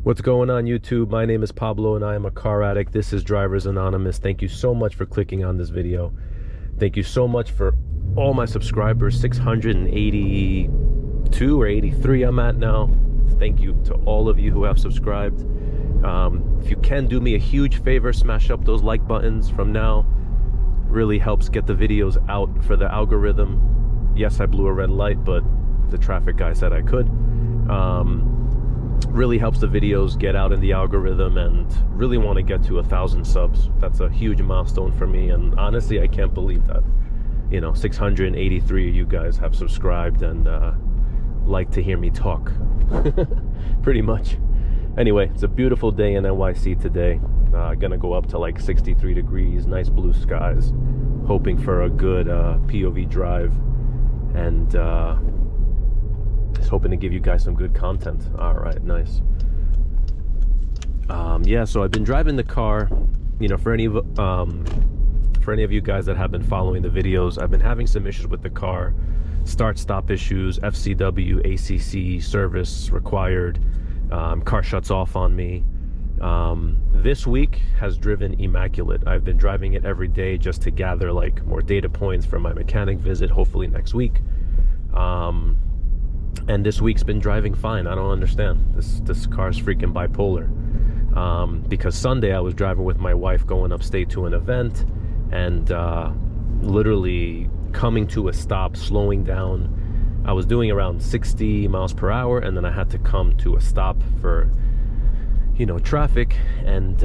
What's going on, YouTube? My name is Pablo and I am a car addict. This is Drivers Anonymous. Thank you so much for clicking on this video. Thank you so much for all my subscribers. 682 or 83 I'm at now. Thank you to all of you who have subscribed. If you can do me a huge favor, smash up those like buttons from now. Really helps get the videos out for the algorithm. Yes, I blew a red light, but the traffic guy said I could. Really helps the videos get out in the algorithm, and really want to get to 1,000 subs. That's a huge milestone for me, and honestly I can't believe that 683 of you guys have subscribed and like to hear me talk. Pretty much. Anyway, it's a beautiful day in NYC today. Gonna go up to like 63 degrees, nice blue skies, hoping for a good POV drive, and just hoping to give you guys some good content. All right, nice. Yeah, so I've been driving the car. For any of you guys that have been following the videos, I've been having some issues with the car. Start-stop issues, FCW, ACC service required. Car shuts off on me. This week has driven immaculate. I've been driving it every day just to gather like more data points for my mechanic visit, hopefully next week. And this week's been driving fine. I don't understand. This car's freaking bipolar. Because Sunday I was driving with my wife going upstate to an event, and literally coming to a stop, slowing down. I was doing around 60 miles per hour, and then I had to come to a stop for traffic, and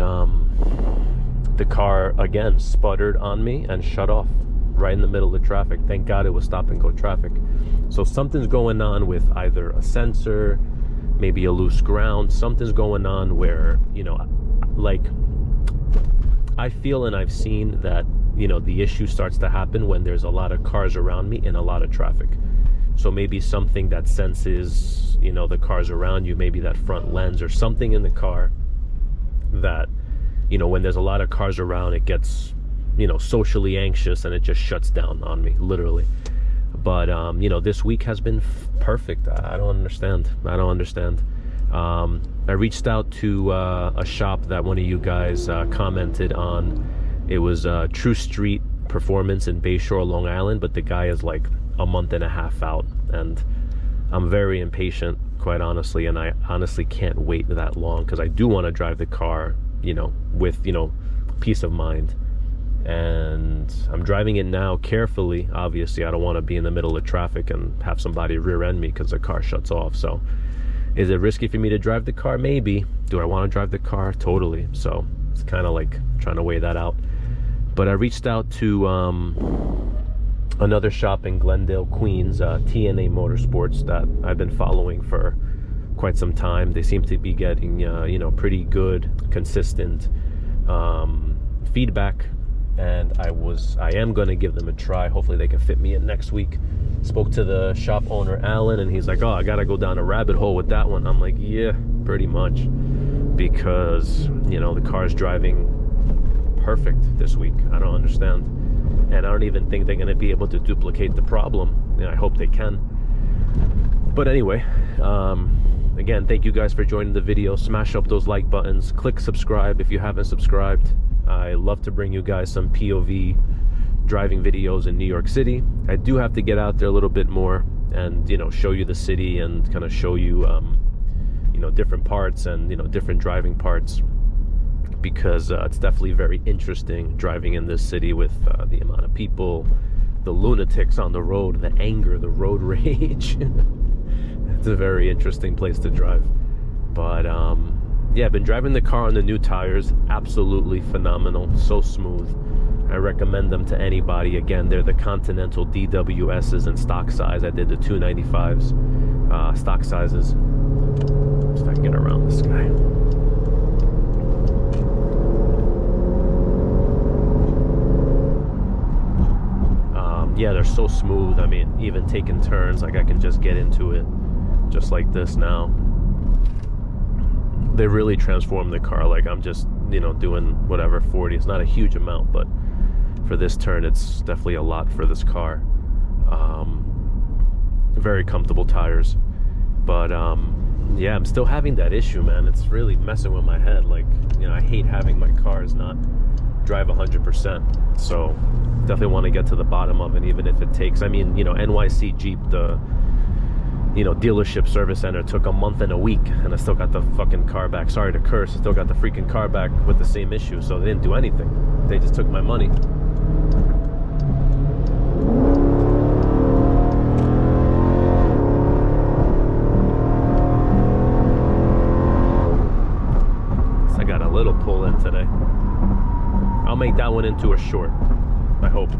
the car again sputtered on me and shut off right in the middle of traffic. Thank God it was stop and go traffic. So something's going on with either a sensor, maybe a loose ground. Something's going on where, like, I feel and I've seen that, the issue starts to happen when there's a lot of cars around me and a lot of traffic. So maybe something that senses, the cars around you, maybe that front lens or something in the car that, when there's a lot of cars around, it gets, socially anxious and it just shuts down on me, literally. But, this week has been perfect. I don't understand. I reached out to a shop that one of you guys commented on. It was True Street Performance in Bayshore, Long Island, but the guy is like a month and a half out, and I'm very impatient, quite honestly, and I honestly can't wait that long because I do want to drive the car, with, peace of mind. And I'm driving it now carefully. Obviously, I don't want to be in the middle of traffic and have somebody rear end me because the car shuts off. So is it risky for me to drive the car? Maybe. Do I want to drive the car? Totally. So it's kind of like trying to weigh that out. But I reached out to another shop in Glendale, Queens, TNA Motorsports, that I've been following for quite some time. They seem to be getting pretty good, consistent feedback, and I am going to give them a try. Hopefully they can fit me in next week. Spoke to the shop owner, Alan, and he's like, oh, I gotta go down a rabbit hole with that one. I'm like, yeah, pretty much, because the car's driving perfect this week. I don't understand, and I don't even think they're going to be able to duplicate the problem. I hope they can. But anyway, again, thank you guys for joining the video. Smash up those like buttons, click subscribe if you haven't subscribed. I love to bring you guys some POV driving videos in New York City. I do have to get out there a little bit more and show you the city and kind of show you different parts and different driving parts, because it's definitely very interesting driving in this city with the amount of people, the lunatics on the road, the anger, the road rage. It's a very interesting place to drive. But yeah, I've been driving the car on the new tires. Absolutely phenomenal, so smooth. I recommend them to anybody. Again, they're the Continental DWSs in stock size. I did the 295s stock sizes. See if I can get around this guy. Yeah, they're so smooth. I mean, even taking turns, like I can just get into it just like this now. They really transformed the car. Like I'm just, doing whatever, 40. It's not a huge amount, but for this turn, it's definitely a lot for this car. Very comfortable tires. But yeah, I'm still having that issue, man. It's really messing with my head. Like, you know, I hate having my cars not drive 100%. So definitely want to get to the bottom of it, even if it takes, I mean, you know, NYC Jeep, the, you know, dealership service center took a month and a week, and I still got the fucking car back. Sorry to curse, I still got the freaking car back with the same issue. So they didn't do anything. They just took my money. I got a little pull in today. I'll make that one into a short, I hope.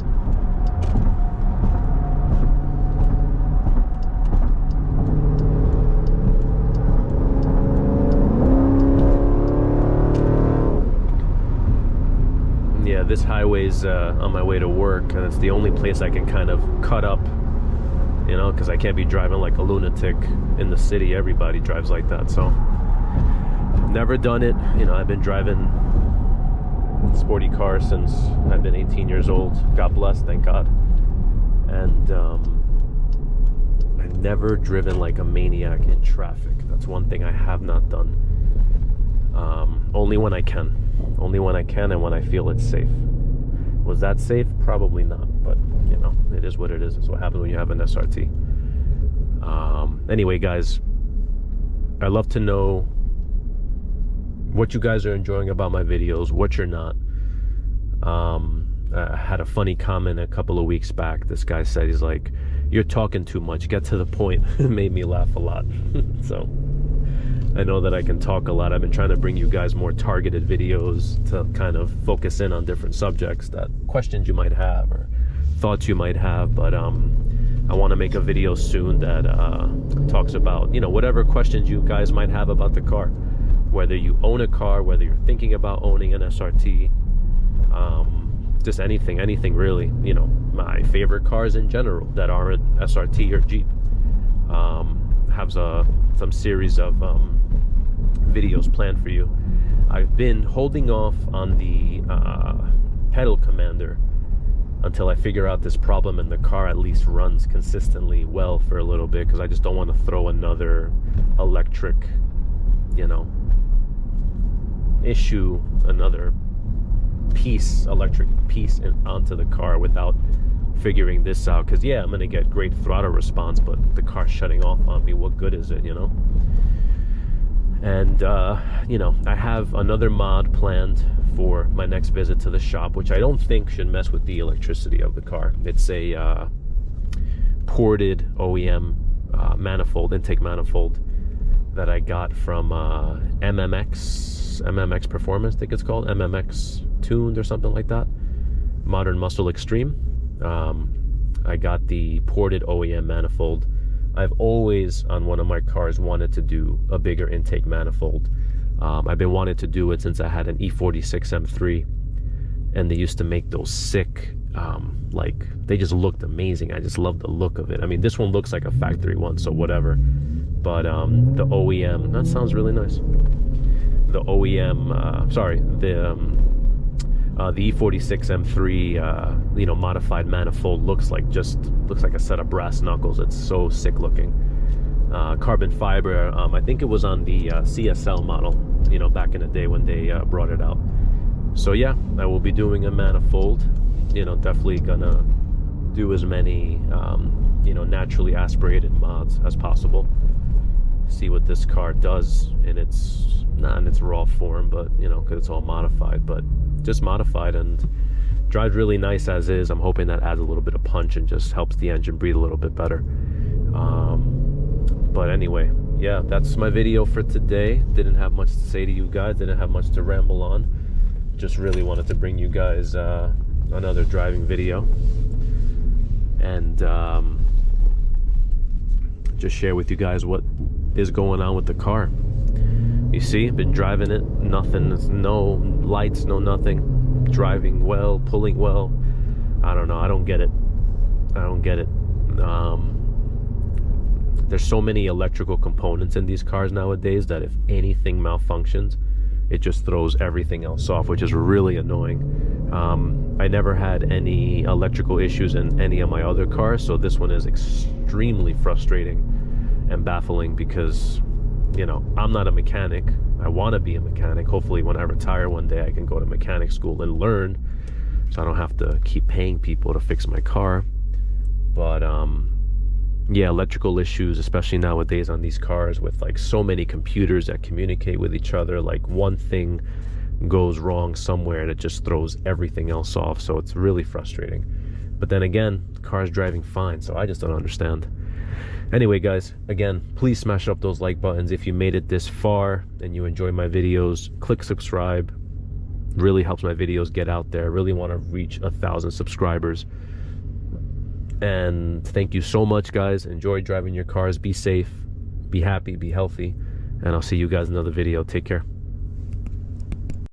Yeah, this highway's on my way to work, and it's the only place I can kind of cut up, you know, because I can't be driving like a lunatic in the city. Everybody drives like that, so never done it. You know, I've been driving sporty cars since I've been 18 years old. God bless, thank God. And I've never driven like a maniac in traffic. That's one thing I have not done. Only when I can. Only when I can and when I feel it's safe. Was that safe? Probably not, but you know, it is what it is. It's what happens when you have an SRT. Anyway, guys, I'd love to know what you guys are enjoying about my videos, what you're not. I had a funny comment a couple of weeks back. This guy said, he's like, "You're talking too much, get to the point." It made me laugh a lot. So I know that I can talk a lot. I've been trying to bring you guys more targeted videos to kind of focus in on different subjects, that questions you might have or thoughts you might have. But I want to make a video soon that talks about, you know, whatever questions you guys might have about the car, whether you own a car, whether you're thinking about owning an SRT, just anything really. You know, my favorite cars in general that aren't SRT or Jeep. Have some series of videos planned for you. I've been holding off on the pedal commander until I figure out this problem and the car at least runs consistently well for a little bit, because I just don't want to throw another electric, you know, issue, another electric piece onto the car without figuring this out. Because yeah, I'm gonna get great throttle response, but the car's shutting off on me. What good is it, you know? And you know, I have another mod planned for my next visit to the shop, which I don't think should mess with the electricity of the car. It's a ported OEM manifold, intake manifold, that I got from MMX Performance, I think it's called, MMX Tuned or something like that, Modern Muscle Extreme. I got the ported OEM manifold. I've always, on one of my cars, wanted to do a bigger intake manifold. I've been wanting to do it since I had an E46 M3, and they used to make those sick, like, they just looked amazing. I just love the look of it. I mean, this one looks like a factory one, so whatever. But the OEM, that sounds really nice. The OEM, the E46 M3, you know, modified manifold looks like a set of brass knuckles. It's so sick looking. Carbon fiber. I think it was on the CSL model, you know, back in the day when they brought it out. So yeah, I will be doing a manifold. You know, definitely gonna do as many, you know, naturally aspirated mods as possible. See what this car does in its, not in its raw form, but you know, because it's all modified, but just modified, and drives really nice as is. I'm hoping that adds a little bit of punch and just helps the engine breathe a little bit better. But anyway, yeah, that's my video for today. Didn't have much to say to you guys, didn't have much to ramble on. Just really wanted to bring you guys another driving video, and just share with you guys what is going on with the car. You see, been driving it, nothing, no lights, no nothing, driving well, pulling well. I don't know, I don't get it. There's so many electrical components in these cars nowadays that if anything malfunctions, it just throws everything else off, which is really annoying. I never had any electrical issues in any of my other cars, so this one is extremely frustrating and baffling, because you know, I'm not a mechanic. I want to be a mechanic. Hopefully when I retire one day, I can go to mechanic school and learn, so I don't have to keep paying people to fix my car. But yeah, electrical issues, especially nowadays on these cars with like so many computers that communicate with each other, like one thing goes wrong somewhere and it just throws everything else off. So it's really frustrating. But then again, the car's driving fine, so I just don't understand. Anyway, guys, again, please smash up those like buttons. If you made it this far and you enjoy my videos, click subscribe. Really helps my videos get out there. I really want to reach 1,000 subscribers. And thank you so much, guys. Enjoy driving your cars. Be safe, be happy, be healthy, and I'll see you guys in another video. Take care.